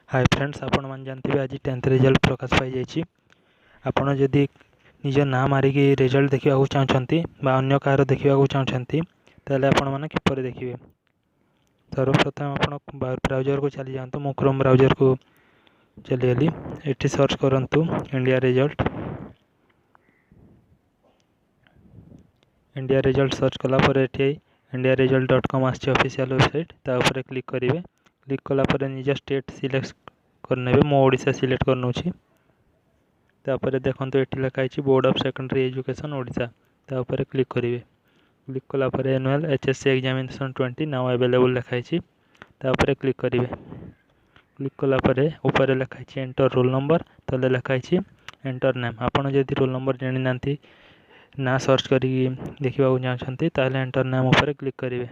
Hi friends, आपण मैंने जानते आज 10th रिजल्ट प्रकाश पाई जाइए। आपड़ जदि निज ना मारिकी रिजल्ट देखा चाहते अन्य कार देखा चाहते आपण मैंने किपर देखिए। सर्वप्रथम आप ब्राउजर को चली जातु। मु क्रोम ब्राउजर को चली गली। ये सर्च करंतु इंडिया रिजल्ट सर्च कलापर ये indiaresult.com आसी ऑफिशियल वेबसाइट तापर क्लिक करेंगे। क्लिक कलापर निज स्टेट सिलेक्ट करने मो ओडिशा सिलेक्ट करनौछि। तापर देखंतु एठी लिखाई Board of Secondary Education Odisha तापर क्लिक करेंगे। क्लिक कलापर annual HSC examination 20 now available लिखाई तापर क्लिक करेंगे। क्लिक कलापर ऊपर लिखाई एंटर रोल नंबर तले लिखाई एंटर नेम। आपड़ जदि रोल नंबर जानी ना ना सर्च कर देखा चाहते ताले एंटर नेम उपर क्लिक करेंगे।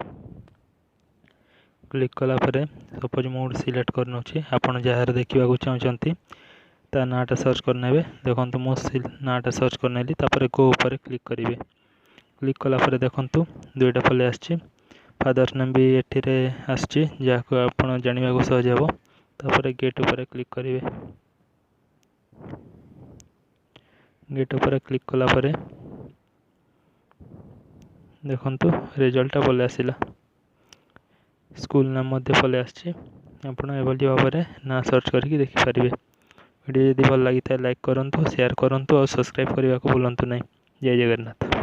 क्लिक कलापर सपोज मोड सिलेक्ट करनौछि। आपड़ जार देखा चाहते ता नाटा सर्च करने देखो मो नाटा सर्च करने गो ऊपर क्लिक करेंगे। क्लिक कलापर देखो दुईटा पले आसछि। फादर्स नेम भी ये आसछि जहाँ आप जानवा सहज हे। तापर गेट उपर क्लिक करेंगे। गेट उपर क्लिक कलापर देखंतु रिजल्ट पले आसला। स्कूल नाम पले आसछि। आपण एभली भाव में ना सर्च करके देखिपारे। वीडियो जदि भल लगी लाइक करूँ, शेयर करूँ और सब्सक्राइब करने को भूलु नहीं। जय जगन्नाथ।